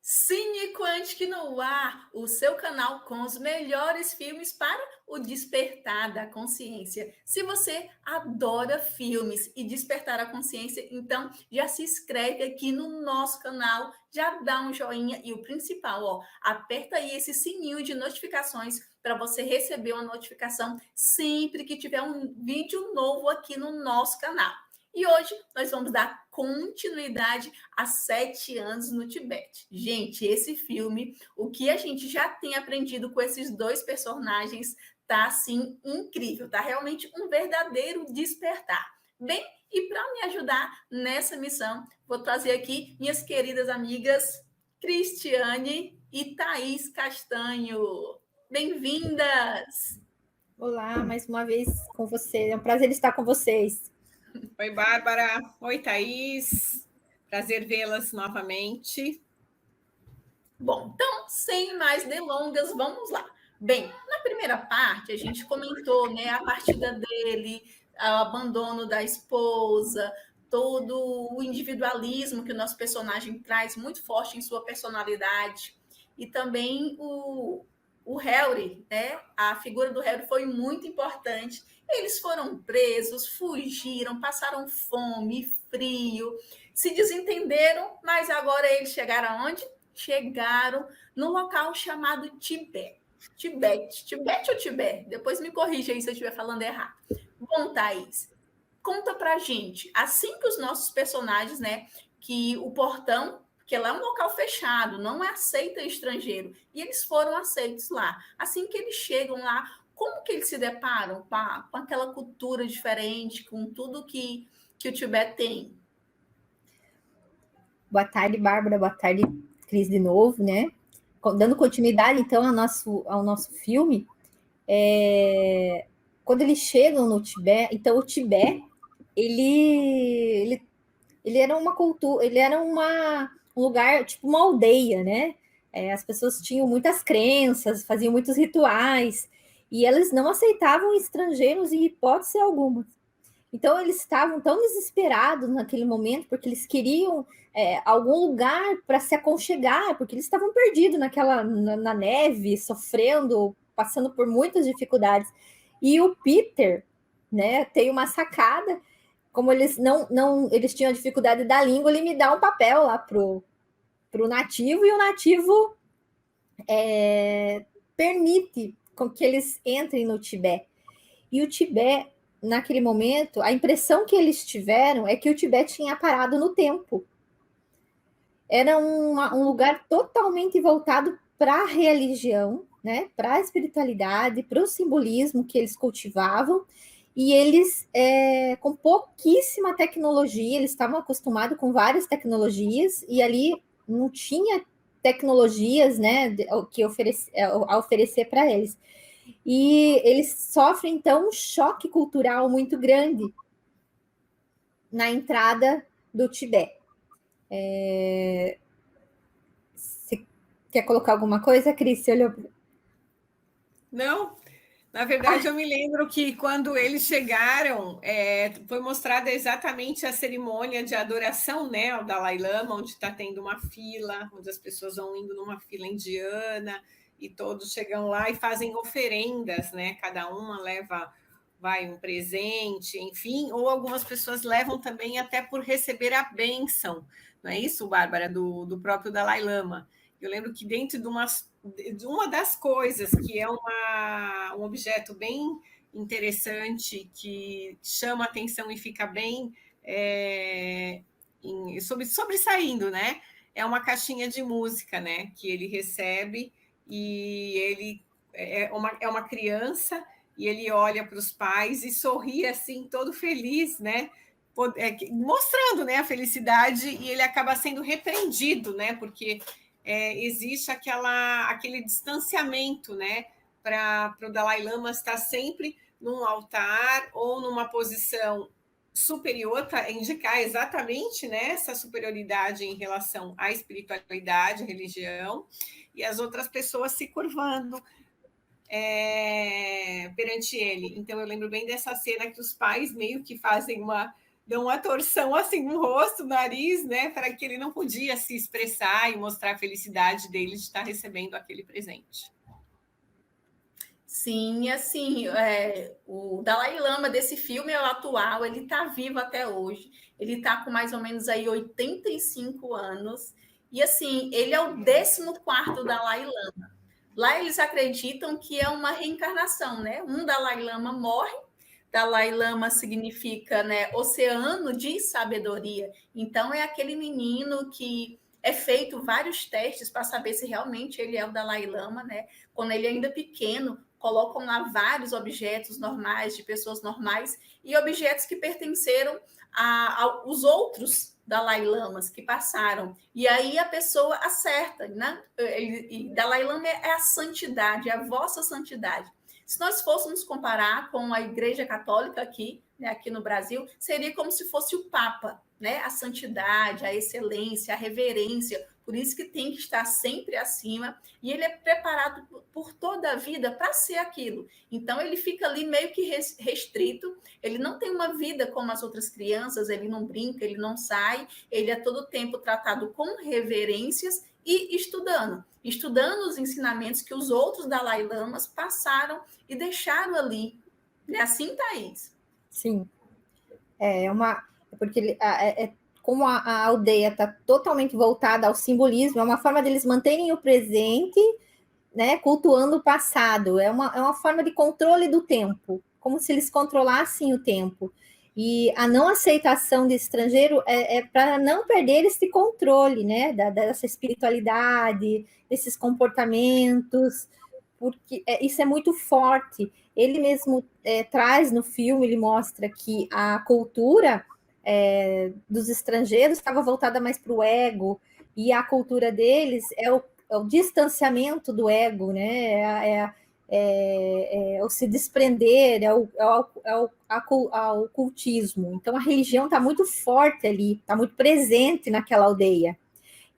Cine Quantic no ar, o seu canal com os melhores filmes para o despertar da consciência. Se você adora filmes e despertar a consciência, então já se inscreve aqui no nosso canal, já dá um joinha e o principal, ó, aperta aí esse sininho de notificações para você receber uma notificação sempre que tiver um vídeo novo aqui no nosso canal. E hoje nós vamos dar continuidade a 7 anos no Tibete. Gente, esse filme, o que a gente já tem aprendido com esses dois personagens, tá assim incrível, tá realmente um verdadeiro despertar. Bem, e para me ajudar nessa missão, vou trazer aqui minhas queridas amigas Cristiane e Thaís Castanho. Bem-vindas! Olá, mais uma vez com você. É um prazer estar com vocês. Oi, Bárbara. Oi, Thaís. Prazer vê-las novamente. Bom, então, sem mais delongas, vamos lá. Bem, na primeira parte, a gente comentou, né, a partida dele, o abandono da esposa, todo o individualismo que o nosso personagem traz muito forte em sua personalidade, e também o Harry, né? A figura do Harry foi muito importante. Eles foram presos, fugiram, passaram fome, frio, se desentenderam, mas agora eles chegaram aonde? Chegaram no local chamado Tibete. Tibete ou Tibete? Depois me corrija aí se eu estiver falando errado. Bom, Thaís, conta pra gente, assim que os nossos personagens, né, que o portão, que lá é um local fechado, não é aceita estrangeiro, e eles foram aceitos lá. Assim que eles chegam lá, como que eles se deparam com aquela cultura diferente, com tudo que o Tibete tem? Boa tarde, Bárbara. Boa tarde, Cris, de novo, né? Dando continuidade, então, ao nosso filme, quando eles chegam no Tibete, então o Tibete, ele era uma cultura, ele era um lugar, tipo uma aldeia, né? As pessoas tinham muitas crenças, faziam muitos rituais, e eles não aceitavam estrangeiros em hipótese alguma. Então, eles estavam tão desesperados naquele momento, porque eles queriam algum lugar para se aconchegar, porque eles estavam perdidos na neve, sofrendo, passando por muitas dificuldades. E o Peter, né, tem uma sacada, como eles eles tinham a dificuldade da língua, ele me dá um papel lá pro nativo, e o nativo permite com que eles entrem no Tibete. E o Tibete, naquele momento, a impressão que eles tiveram é que o Tibete tinha parado no tempo. Era um lugar totalmente voltado para a religião, né, para a espiritualidade, para o simbolismo que eles cultivavam, e eles, com pouquíssima tecnologia, eles estavam acostumados com várias tecnologias, e ali não tinha tecnologias, né, a oferecer para eles. E eles sofrem, então, um choque cultural muito grande na entrada do Tibete. Você quer colocar alguma coisa, Cris? Você olhou... Não, na verdade, eu me lembro que quando eles chegaram, foi mostrada exatamente a cerimônia de adoração, né, ao Dalai Lama, onde está tendo uma fila, onde as pessoas vão indo numa fila indiana, e todos chegam lá e fazem oferendas, né? Cada uma leva, um presente, enfim, ou algumas pessoas levam também até por receber a bênção, não é isso, Bárbara, do próprio Dalai Lama. Eu lembro que dentro de uma das coisas que é um objeto bem interessante, que chama atenção e fica bem sobressaindo, né? É uma caixinha de música, né? Que ele recebe, e ele é uma criança, e ele olha para os pais e sorri assim, todo feliz, né? Mostrando, né, a felicidade, e ele acaba sendo repreendido, né? Porque existe aquele distanciamento, né? Para o Dalai Lama estar sempre num altar ou numa posição superior, para indicar exatamente, né, essa superioridade em relação à espiritualidade, à religião, e as outras pessoas se curvando perante ele. Então, eu lembro bem dessa cena que os pais meio que fazem deu uma torção assim no rosto, no nariz, né? Para que ele não podia se expressar e mostrar a felicidade dele de estar recebendo aquele presente. Sim, assim, o Dalai Lama desse filme é o atual, ele está vivo até hoje, ele está com mais ou menos aí 85 anos, e assim, ele é o 14º Dalai Lama. Lá eles acreditam que é uma reencarnação, né? Um Dalai Lama morre, Dalai Lama significa, né, oceano de sabedoria. Então é aquele menino que é feito vários testes para saber se realmente ele é o Dalai Lama, né? Quando ele é ainda pequeno, colocam lá vários objetos normais de pessoas normais e objetos que pertenceram aos outros Dalai Lamas que passaram. E aí a pessoa acerta, né? E Dalai Lama é a santidade, é a vossa santidade. Se nós fôssemos comparar com a Igreja Católica aqui, né, aqui no Brasil, seria como se fosse o Papa, né? A santidade, a excelência, a reverência. Por isso que tem que estar sempre acima. E ele é preparado por toda a vida para ser aquilo. Então, ele fica ali meio que restrito. Ele não tem uma vida como as outras crianças. Ele não brinca, ele não sai. Ele é todo o tempo tratado com reverências e estudando os ensinamentos que os outros Dalai Lamas passaram e deixaram ali. É assim, Thaís? Sim. Porque como a aldeia está totalmente voltada ao simbolismo, é uma forma deles manterem o presente, né, cultuando o passado. É uma forma de controle do tempo, como se eles controlassem o tempo. E a não aceitação de estrangeiro é para não perder esse controle, né, dessa espiritualidade, desses comportamentos, porque isso é muito forte. Ele mesmo traz no filme, ele mostra que a cultura dos estrangeiros estava voltada mais para o ego, e a cultura deles é o distanciamento do ego, né? O se desprender, ao ocultismo. Então a religião está muito forte ali, está muito presente naquela aldeia.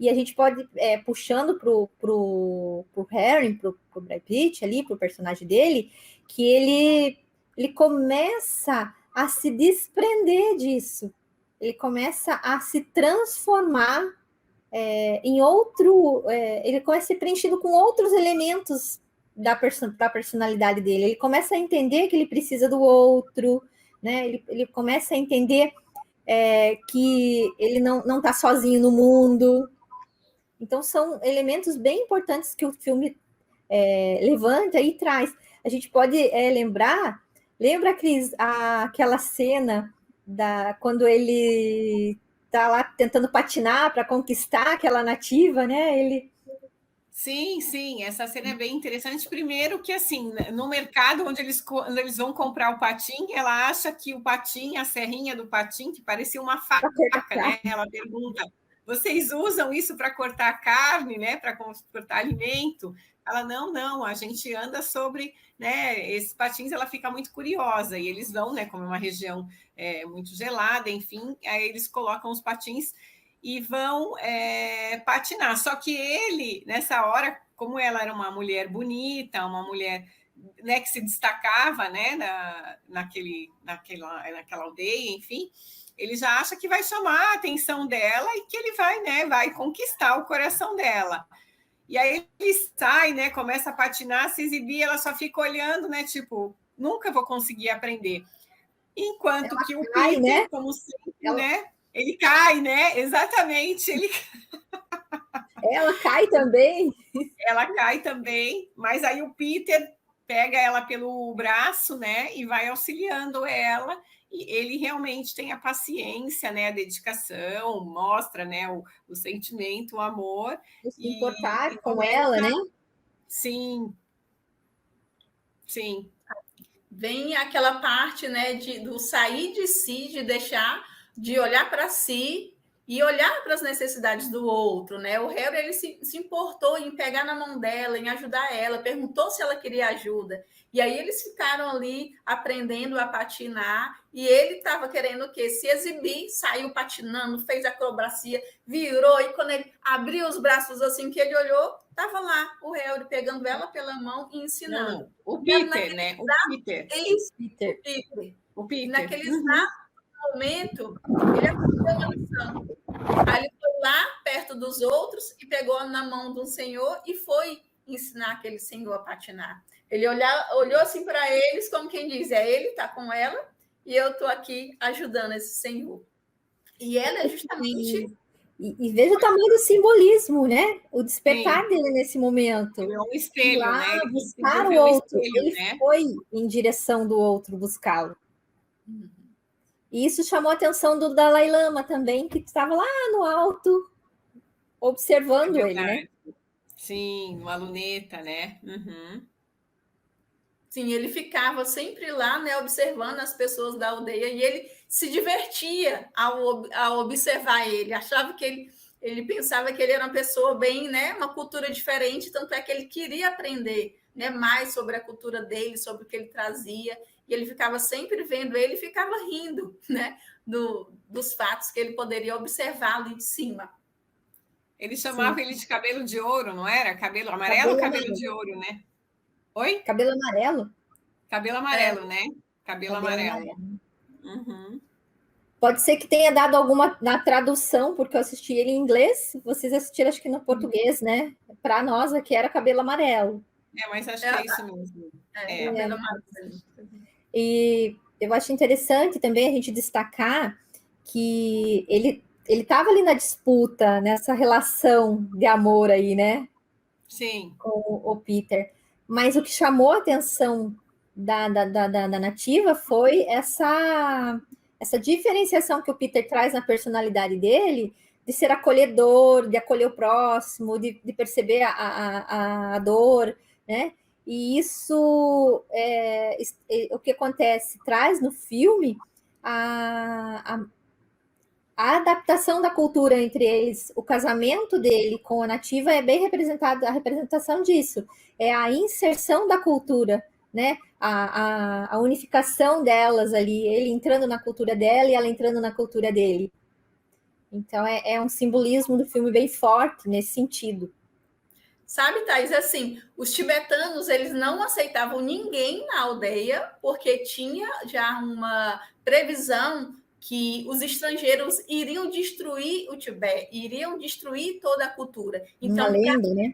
E a gente pode, puxando pro Harry, pro Brad Pitt ali, pro personagem dele, que ele começa a se desprender disso. Ele começa a se transformar em outro... ele começa a ser preenchido com outros elementos da personalidade dele. Ele começa a entender que ele precisa do outro, né? Ele começa a entender que ele não está sozinho no mundo. Então, são elementos bem importantes que o filme levanta e traz. A gente pode lembra, Cris, aquela cena quando ele está lá tentando patinar para conquistar aquela nativa, né? Sim, sim, essa cena é bem interessante. Primeiro que, assim, no mercado onde eles vão comprar o patim, ela acha que o patim, a serrinha do patim, que parecia uma faca, né? Ela pergunta, vocês usam isso para cortar carne, né? Para cortar alimento? Ela, não, a gente anda sobre, né? Esses patins, ela fica muito curiosa, e eles vão, né? Como é uma região muito gelada, enfim, aí eles colocam os patins e vão patinar. Só que ele, nessa hora, como ela era uma mulher bonita, uma mulher, né, que se destacava, né, naquela aldeia, enfim, ele já acha que vai chamar a atenção dela e que ele vai, né, vai conquistar o coração dela. E aí ele sai, né, começa a patinar, se exibir, ela só fica olhando, né, tipo, nunca vou conseguir aprender. Enquanto ela que o cai, Peter, né? como sempre, né, ele cai, né? Exatamente. Ela cai também. Ela cai também, mas aí o Peter pega ela pelo braço, né? E vai auxiliando ela. E ele realmente tem a paciência, né? A dedicação, mostra, né? O sentimento, o amor. Se importar com começa... ela, né? Sim. Sim. Vem aquela parte, né, do sair de si, de deixar, de olhar para si e olhar para as necessidades do outro, né? O Harry, ele se importou em pegar na mão dela, em ajudar ela, perguntou se ela queria ajuda. E aí eles ficaram ali aprendendo a patinar, e ele estava querendo o quê? Se exibir, saiu patinando, fez acrobacia, virou, e quando ele abriu os braços assim que ele olhou, estava lá o Harry pegando ela pela mão e ensinando. Não, o Peter, né? O Peter. Isso, Peter. O Peter. naquele exato momento, ele aprendeu uma lição. Aí ele foi lá perto dos outros e pegou na mão de um senhor e foi ensinar aquele senhor a patinar. Ele olhou assim para eles, como quem diz, ele está com ela e eu estou aqui ajudando esse senhor. E ela é justamente... E veja o tamanho do simbolismo, né? O despertar Sim. dele nesse momento. Ele é um espelho, lá né? Ele buscar o desenvolveu um outro. espelho, Ele né? foi em direção do outro buscá-lo. E isso chamou a atenção do Dalai Lama também, que estava lá no alto, observando ele, né? Sim, uma luneta, né? Uhum. Sim, ele ficava sempre lá, né, observando as pessoas da aldeia e ele se divertia ao observar ele. Achava que ele pensava que ele era uma pessoa bem, né, uma cultura diferente, tanto é que ele queria aprender, né, mais sobre a cultura dele, sobre o que ele trazia. E ele ficava sempre vendo ele e ficava rindo, né, dos fatos que ele poderia observar ali de cima. Ele chamava ele de cabelo de ouro, não era? Cabelo amarelo ou cabelo de ouro, né? Oi? Cabelo amarelo? Cabelo amarelo, né? Cabelo amarelo. Uhum. Pode ser que tenha dado alguma na tradução, porque eu assisti ele em inglês, vocês assistiram acho que no português, né? Para nós aqui era cabelo amarelo. Mas acho que é isso mesmo. Cabelo amarelo. E eu acho interessante também a gente destacar que ele estava ali na disputa, nessa relação de amor aí, né? Sim. Com o Peter. Mas o que chamou a atenção da nativa foi essa diferenciação que o Peter traz na personalidade dele, de ser acolhedor, de acolher o próximo, de perceber a dor, né? E isso, o que acontece, traz no filme a adaptação da cultura entre eles, o casamento dele com a nativa é bem representado, a representação disso, é a inserção da cultura, né? A unificação delas ali, ele entrando na cultura dela e ela entrando na cultura dele. Então é um simbolismo do filme bem forte nesse sentido. Sabe, Thaís, assim, os tibetanos, eles não aceitavam ninguém na aldeia, porque tinha já uma previsão que os estrangeiros iriam destruir o Tibete, iriam destruir toda a cultura. Então, uma lenda, né?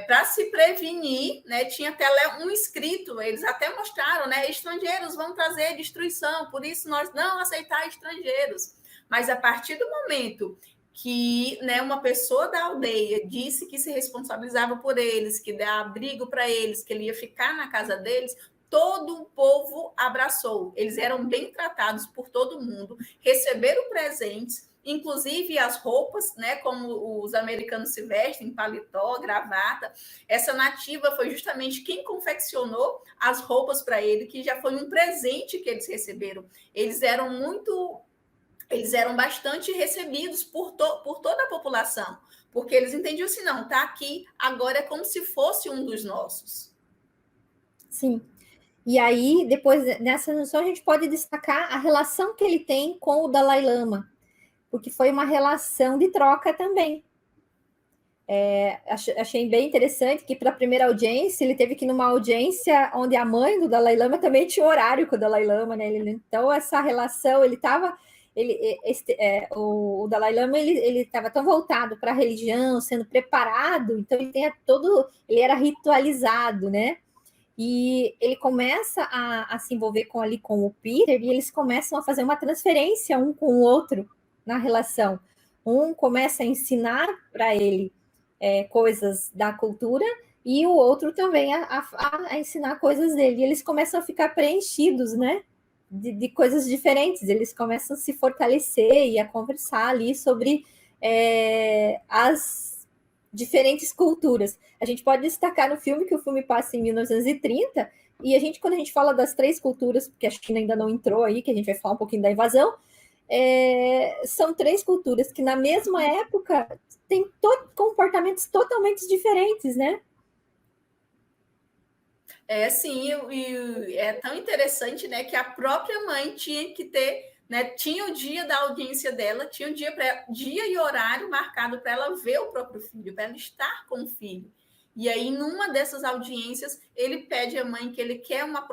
Para se prevenir, né, tinha até um escrito, eles até mostraram, né, estrangeiros vão trazer destruição, por isso nós não aceitar estrangeiros. Mas a partir do momento que, né, uma pessoa da aldeia disse que se responsabilizava por eles, que dá abrigo para eles, que ele ia ficar na casa deles, todo o povo abraçou. Eles eram bem tratados por todo mundo, receberam presentes, inclusive as roupas, né, como os americanos se vestem, paletó, gravata. Essa nativa foi justamente quem confeccionou as roupas para ele, que já foi um presente que eles receberam. Eles eram bastante recebidos por toda a população, porque eles entendiam assim, não, está aqui, agora é como se fosse um dos nossos. Sim. E aí, depois, nessa noção, a gente pode destacar a relação que ele tem com o Dalai Lama, porque foi uma relação de troca também. Achei bem interessante que para a primeira audiência, ele teve que ir numa audiência onde a mãe do Dalai Lama também tinha horário com o Dalai Lama, né? Então, essa relação, ele estava... o Dalai Lama ele estava tão voltado para a religião, sendo preparado, então ele era ritualizado, né? E ele começa a se envolver com o Peter e eles começam a fazer uma transferência um com o outro na relação. Um começa a ensinar para ele coisas da cultura e o outro também a ensinar coisas dele. E eles começam a ficar preenchidos, né? De coisas diferentes, eles começam a se fortalecer e a conversar ali sobre as diferentes culturas. A gente pode destacar no filme que o filme passa em 1930, e quando a gente fala das 3 culturas, porque a China ainda não entrou aí, que a gente vai falar um pouquinho da invasão, são 3 culturas que na mesma época têm comportamentos totalmente diferentes, né? Sim, e é tão interessante, né, que a própria mãe tinha que ter, né, tinha o dia da audiência dela, tinha o dia e horário marcado para ela ver o próprio filho, para ela estar com o filho. E aí, numa dessas audiências, ele pede à mãe que ele quer uma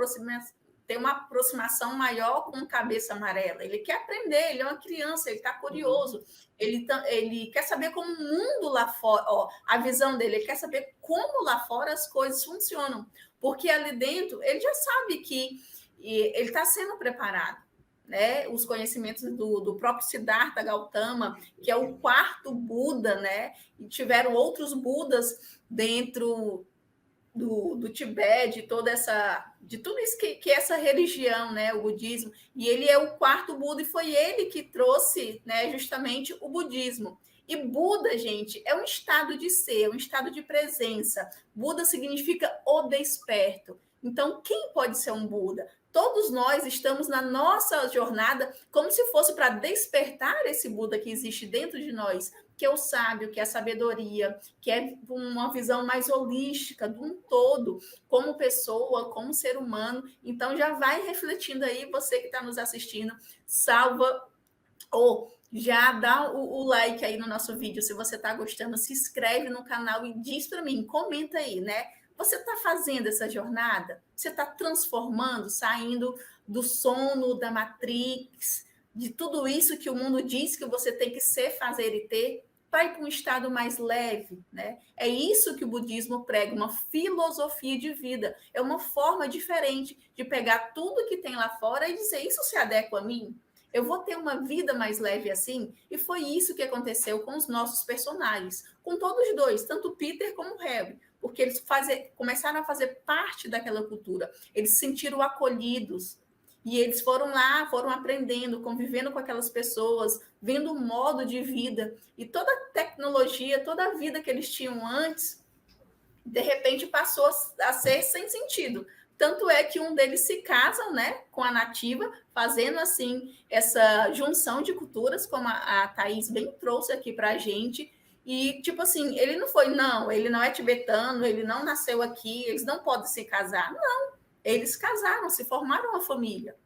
ter uma aproximação maior com cabeça amarela. Ele quer aprender, ele é uma criança, ele está curioso, ele quer saber como o mundo lá fora, ó, a visão dele, ele quer saber como lá fora as coisas funcionam, porque ali dentro ele já sabe que ele está sendo preparado. Né, os conhecimentos do próprio Siddhartha Gautama, que é o quarto Buda, né, e tiveram outros Budas dentro do Tibete, de tudo isso que é essa religião, né, o budismo, e ele é o quarto Buda, e foi ele que trouxe, né, justamente o budismo. E Buda, gente, é um estado de ser, um estado de presença. Buda significa o desperto. Então, quem pode ser um Buda? Todos nós estamos na nossa jornada como se fosse para despertar esse Buda que existe dentro de nós, que é o sábio, que é a sabedoria, que é uma visão mais holística de um todo, como pessoa, como ser humano. Então, já vai refletindo aí, você que está nos assistindo, salva ou já dá o like aí no nosso vídeo, se você está gostando, se inscreve no canal e diz para mim, comenta aí, né? Você está fazendo essa jornada? Você está transformando, saindo do sono, da Matrix, de tudo isso que o mundo diz que você tem que ser, fazer e ter, para ir para um estado mais leve, né? É isso que o budismo prega, uma filosofia de vida. É uma forma diferente de pegar tudo que tem lá fora e dizer, isso se adequa a mim? Eu vou ter uma vida mais leve assim? E foi isso que aconteceu com os nossos personagens, com todos os dois, tanto o Peter como o Harry, porque eles começaram a fazer parte daquela cultura, eles se sentiram acolhidos, e eles foram lá, foram aprendendo, convivendo com aquelas pessoas, vendo o modo de vida, e toda a tecnologia, toda a vida que eles tinham antes, de repente passou a ser sem sentido. Tanto é que um deles se casam, né, com a nativa, fazendo assim essa junção de culturas, como a Thaís bem trouxe aqui para a gente. E, tipo assim, ele não é tibetano, ele não nasceu aqui, eles não podem se casar. Não, eles casaram, se formaram uma família.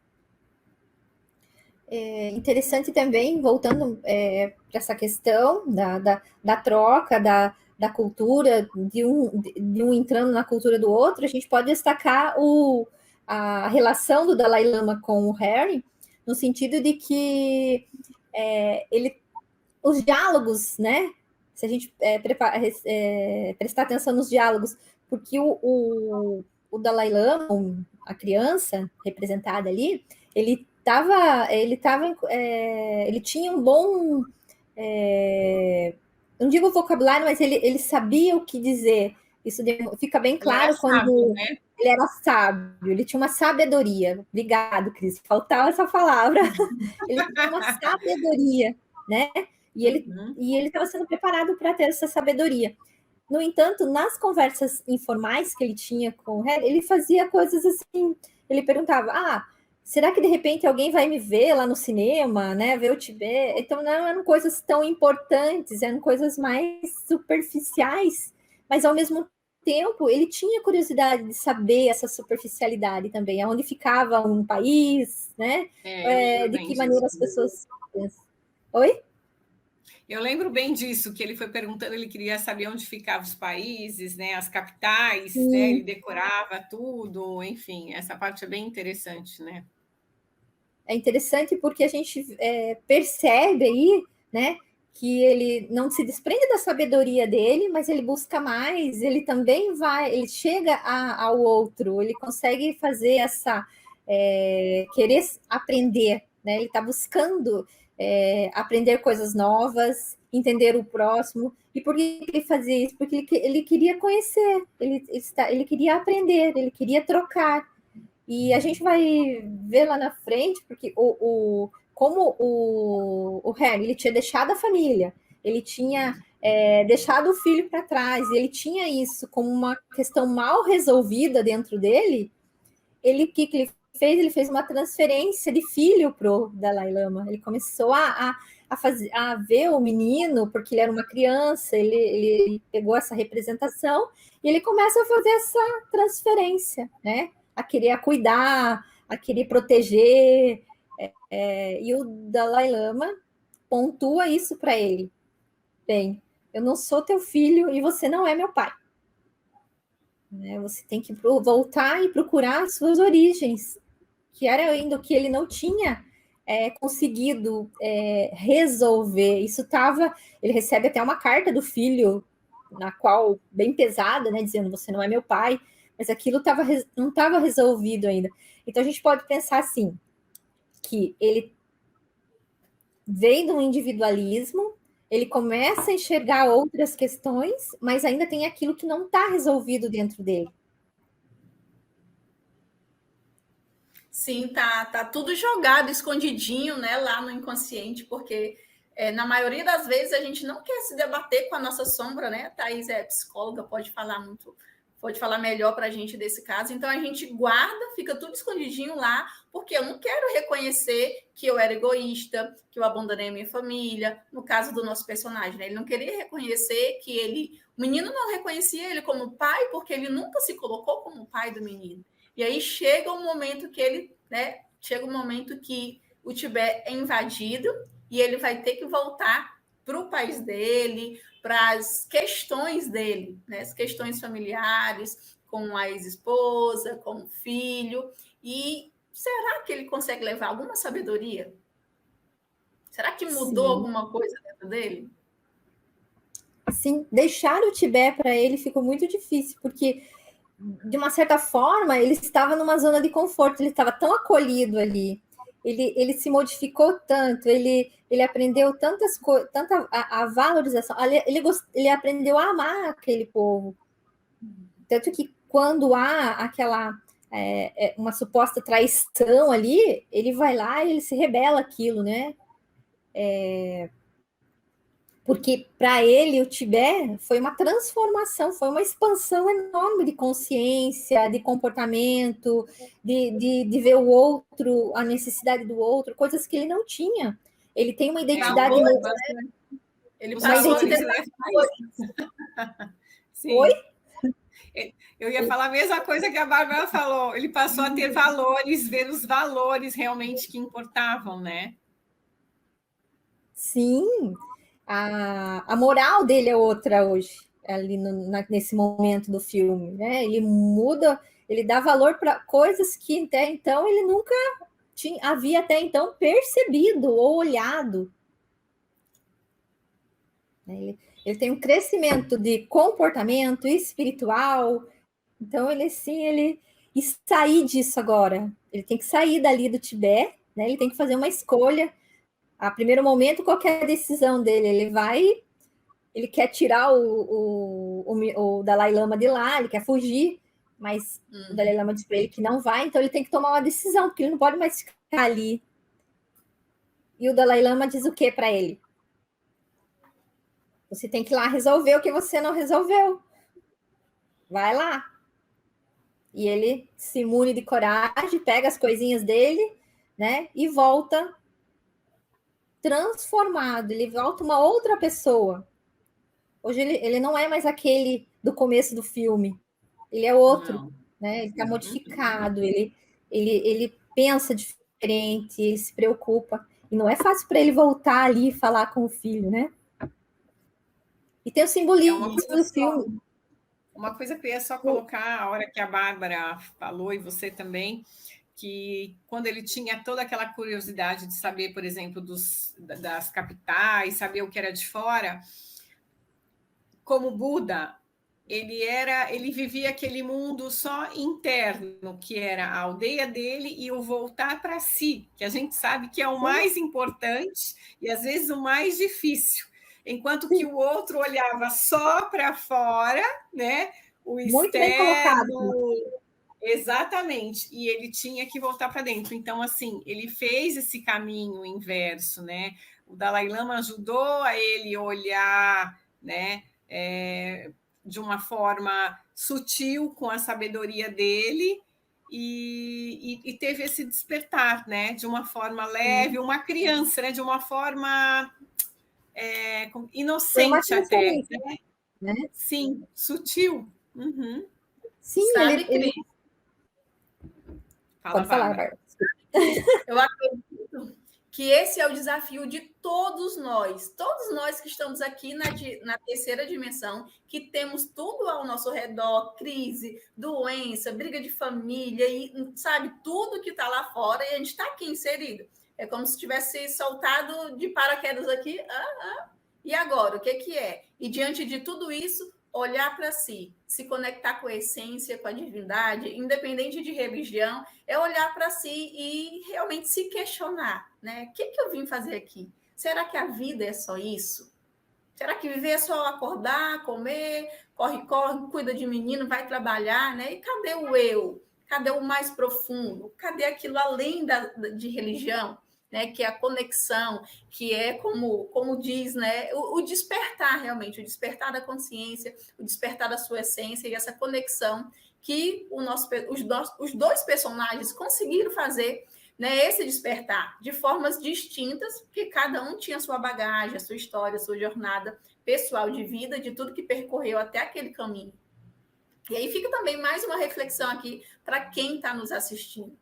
É interessante também, voltando para essa questão da troca, da cultura, de um entrando na cultura do outro, a gente pode destacar a relação do Dalai Lama com o Harry, no sentido de que os diálogos, né? Se a gente prestar atenção nos diálogos, porque o Dalai Lama, a criança representada ali, ele tinha um bom, não digo vocabulário, mas ele sabia o que dizer. Isso fica bem claro quando ele era sábio, ele tinha uma sabedoria. Obrigado, Cris, faltava essa palavra. Ele tinha uma sabedoria, né? E ele estava sendo preparado para ter essa sabedoria. No entanto, nas conversas informais que ele tinha com o Harry, ele fazia coisas assim. Ele perguntava: será que de repente alguém vai me ver lá no cinema, né? Ver o Tibete? Então não eram coisas tão importantes, eram coisas mais superficiais, mas ao mesmo tempo ele tinha curiosidade de saber essa superficialidade também, aonde ficava um país, né? De que maneira as pessoas pensam. Oi? Eu lembro bem disso, que ele foi perguntando, ele queria saber onde ficavam os países, né, as capitais, né, ele decorava tudo, enfim, essa parte é bem interessante, né? É interessante porque a gente percebe aí, né, que ele não se desprende da sabedoria dele, mas ele busca mais, ele também ele chega ao outro, ele consegue fazer querer aprender, né? Ele está buscando aprender coisas novas, entender o próximo. E por que ele fazia isso? Porque ele queria conhecer, ele queria aprender, ele queria trocar. E a gente vai ver lá na frente, porque como o Harry, ele tinha deixado a família, ele tinha deixado o filho para trás, ele tinha isso como uma questão mal resolvida dentro dele, o que ele fez? Ele fez uma transferência de filho para o Dalai Lama. Ele começou a ver o menino, porque ele era uma criança, ele pegou essa representação e ele começa a fazer essa transferência, né? A querer cuidar, a querer proteger. E o Dalai Lama pontua isso para ele. Bem, eu não sou teu filho e você não é meu pai. Você tem que voltar e procurar as suas origens. que era ainda o que ele não tinha conseguido resolver. Isso estava. Ele recebe até uma carta do filho, na qual, bem pesada, né? Dizendo: você não é meu pai, mas aquilo não estava resolvido ainda. Então a gente pode pensar assim, que ele vem do individualismo, ele começa a enxergar outras questões, mas ainda tem aquilo que não está resolvido dentro dele. Sim, tá tudo jogado, escondidinho, né, lá no inconsciente, porque na maioria das vezes a gente não quer se debater com a nossa sombra, né? A Thaís é psicóloga, pode falar melhor para a gente desse caso. Então a gente guarda, fica tudo escondidinho lá, porque eu não quero reconhecer que eu era egoísta, que eu abandonei a minha família. No caso do nosso personagem, né? Ele não queria reconhecer que o menino não reconhecia ele como pai, porque ele nunca se colocou como pai do menino. E aí chega um momento que o Tibete é invadido e ele vai ter que voltar para o país dele, para as questões dele, né? As questões familiares, com a ex-esposa, com o filho. E será que ele consegue levar alguma sabedoria? Será que mudou Sim. alguma coisa dentro dele? Sim, deixar o Tibete para ele ficou muito difícil, porque de uma certa forma, ele estava numa zona de conforto, ele estava tão acolhido ali, ele se modificou tanto, ele aprendeu tantas coisas, tanta a valorização, ele aprendeu a amar aquele povo. Tanto que quando há aquela uma suposta traição ali, ele vai lá e ele se rebela aquilo, né? Porque para ele o Tibete foi uma transformação, foi uma expansão enorme de consciência, de comportamento, de ver o outro, a necessidade do outro, coisas que ele não tinha. Ele tem uma identidade. Ele passou a ter Sim. Oi? Eu ia falar a mesma coisa que a Bárbara falou. Ele passou a ter valores, ver os valores realmente que importavam, né? Sim. A moral dele é outra hoje, ali nesse momento do filme, né? Ele muda, ele dá valor para coisas que até então ele nunca havia até então percebido ou olhado. Ele tem um crescimento de comportamento espiritual, então ele e sair disso agora, ele tem que sair dali do Tibete, né? Ele tem que fazer uma escolha. A primeiro momento, qualquer decisão dele, ele quer tirar o Dalai Lama de lá, ele quer fugir, mas o Dalai Lama diz para ele que não vai, então ele tem que tomar uma decisão, porque ele não pode mais ficar ali. E o Dalai Lama diz o que para ele? Você tem que ir lá resolver o que você não resolveu. Vai lá. E ele se mune de coragem, pega as coisinhas dele, né? E volta transformado. Ele volta uma outra pessoa. Hoje ele não é mais aquele do começo do filme. Ele é outro, né? Ele está modificado, ele pensa diferente, ele se preocupa. E não é fácil para ele voltar ali e falar com o filho, né? E tem o simbolismo do filme. Uma coisa que eu ia só colocar, a hora que a Bárbara falou, e você também, que quando ele tinha toda aquela curiosidade de saber, por exemplo, das capitais, saber o que era de fora, como Buda, ele vivia aquele mundo só interno, que era a aldeia dele e o voltar para si, que a gente sabe que é o mais importante e às vezes o mais difícil. Enquanto que o outro olhava só para fora, né? O muito externo, bem colocado. Exatamente, e ele tinha que voltar para dentro. Então, assim, ele fez esse caminho inverso, né? O Dalai Lama ajudou a ele olhar, né? De uma forma sutil, com a sabedoria dele, e teve esse despertar, né? De uma forma leve, uma criança, né? De uma forma inocente até. Né? Sim, sutil. Uhum. Sim, sabe, Cris? Pode falar, Bárbara. Eu acredito que esse é o desafio de todos nós que estamos aqui na terceira dimensão, que temos tudo ao nosso redor, crise, doença, briga de família, e sabe, tudo que está lá fora, e a gente está aqui inserido. É como se tivesse soltado de paraquedas aqui, e agora, o que é? E diante de tudo isso, olhar para si, se conectar com a essência, com a divindade, independente de religião, é olhar para si e realmente se questionar, né? O que eu vim fazer aqui? Será que a vida é só isso? Será que viver é só acordar, comer, corre, cuida de menino, vai trabalhar, né? E cadê o eu? Cadê o mais profundo? Cadê aquilo além de religião? Né, que é a conexão, que é como diz, né, o despertar realmente, o despertar da consciência, o despertar da sua essência e essa conexão que os dois personagens conseguiram fazer, né, esse despertar de formas distintas, porque cada um tinha a sua bagagem, a sua história, a sua jornada pessoal de vida, de tudo que percorreu até aquele caminho. E aí fica também mais uma reflexão aqui para quem está nos assistindo.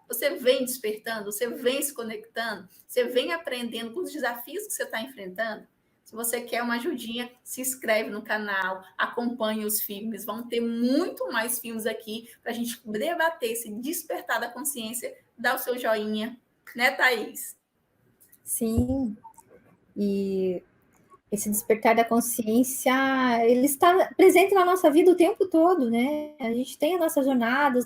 Você vem despertando, você vem se conectando, você vem aprendendo com os desafios que você está enfrentando. Se você quer uma ajudinha, se inscreve no canal, acompanhe os filmes. Vão ter muito mais filmes aqui para a gente debater, se despertar da consciência, dá o seu joinha, né, Thaís? Sim, e esse despertar da consciência, ele está presente na nossa vida o tempo todo, né? A gente tem a nossa jornada,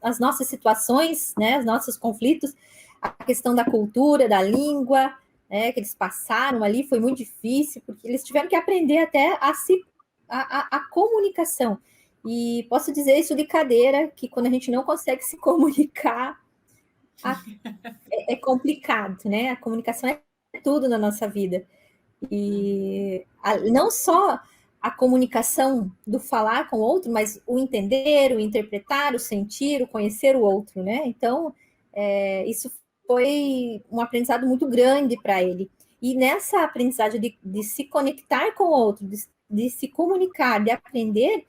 as nossas situações, né? Os nossos conflitos, a questão da cultura, da língua, né? Que eles passaram ali, foi muito difícil, porque eles tiveram que aprender até a comunicação. E posso dizer isso de cadeira, que quando a gente não consegue se comunicar, é complicado, né? A comunicação é tudo na nossa vida. E não só a comunicação do falar com o outro, mas o entender, o interpretar, o sentir, o conhecer o outro, né? Então, isso foi um aprendizado muito grande para ele. E nessa aprendizagem de se conectar com o outro, de se comunicar, de aprender,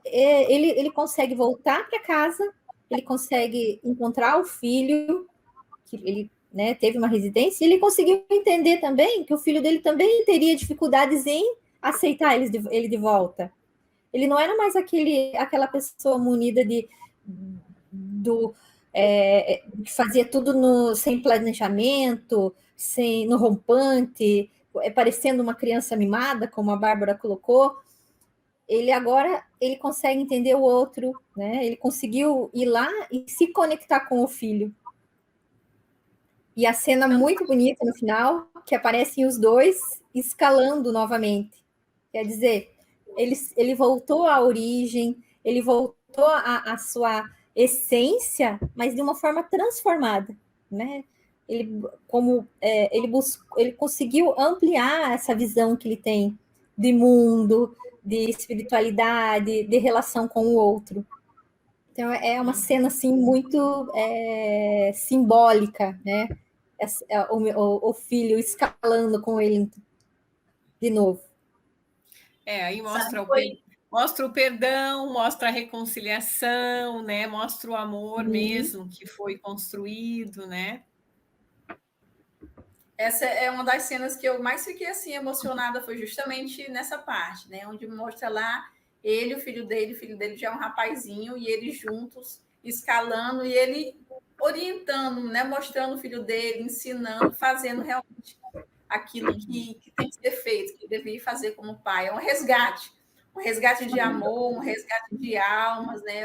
ele consegue voltar para casa, ele consegue encontrar o filho, que ele, né, teve uma residência, e ele conseguiu entender também que o filho dele também teria dificuldades em aceitar ele de volta. Ele não era mais aquela pessoa munida que fazia tudo sem planejamento, no rompante, parecendo uma criança mimada, como a Bárbara colocou. Ele consegue entender o outro, né? Ele conseguiu ir lá e se conectar com o filho. E a cena muito bonita no final, que aparecem os dois escalando novamente. Quer dizer, ele voltou à origem, ele voltou à sua essência, mas de uma forma transformada, né? Ele conseguiu ampliar essa visão que ele tem de mundo, de espiritualidade, de relação com o outro. Então, é uma cena, assim, muito simbólica, né? O filho escalando com ele de novo. Aí mostra o perdão, mostra a reconciliação, né? Mostra o amor mesmo que foi construído, né? Essa é uma das cenas que eu mais fiquei assim emocionada, foi justamente nessa parte, né? Onde mostra lá ele, o filho dele já é um rapazinho, e eles juntos escalando, e ele orientando, né? Mostrando o filho dele, ensinando, fazendo realmente aquilo que tem que ser feito, que deveria fazer como pai. É um resgate de amor, um resgate de almas, né?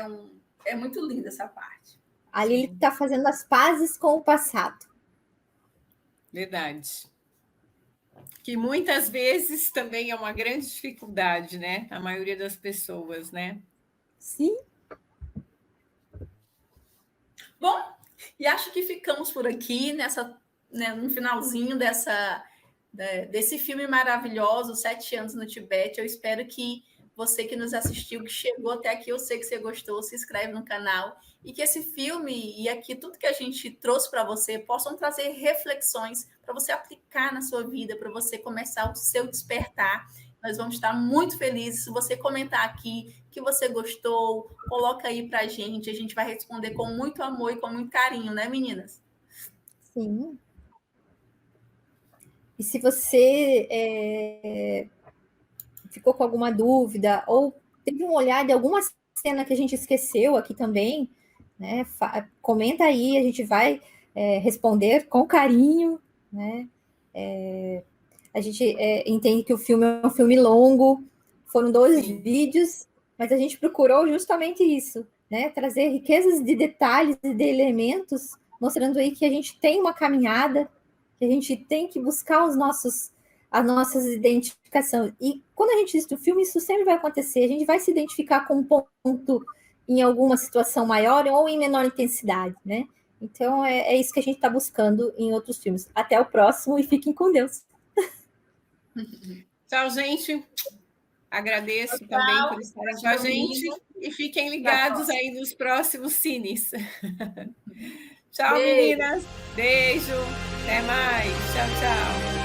É muito linda essa parte. Ali ele está fazendo as pazes com o passado. Verdade. Que muitas vezes também é uma grande dificuldade, né? A maioria das pessoas, né? Sim. Bom, e acho que ficamos por aqui no finalzinho desse filme maravilhoso, 7 anos no Tibete. Eu espero que você que nos assistiu, que chegou até aqui, eu sei que você gostou, se inscreve no canal, e que esse filme e aqui tudo que a gente trouxe para você possam trazer reflexões para você aplicar na sua vida, para você começar o seu despertar. Nós vamos estar muito felizes se você comentar aqui que você gostou, coloca aí para a gente vai responder com muito amor e com muito carinho, né, meninas? Sim. E se você ficou com alguma dúvida ou teve um olhar de alguma cena que a gente esqueceu aqui também, né? Comenta aí, a gente vai responder com carinho, né? A gente entende que o filme é um filme longo, foram 12 vídeos, mas a gente procurou justamente isso, né? Trazer riquezas de detalhes e de elementos, mostrando aí que a gente tem uma caminhada, que a gente tem que buscar as nossas identificações. E quando a gente assiste o filme, isso sempre vai acontecer. A gente vai se identificar com um ponto em alguma situação maior ou em menor intensidade, né? Então, é isso que a gente está buscando em outros filmes. Até o próximo e fiquem com Deus. Tchau, gente. Agradeço também por estarem com a gente. E fiquem ligados aí nos próximos cines. Tchau, meninas. Beijo. Até mais. Tchau, tchau.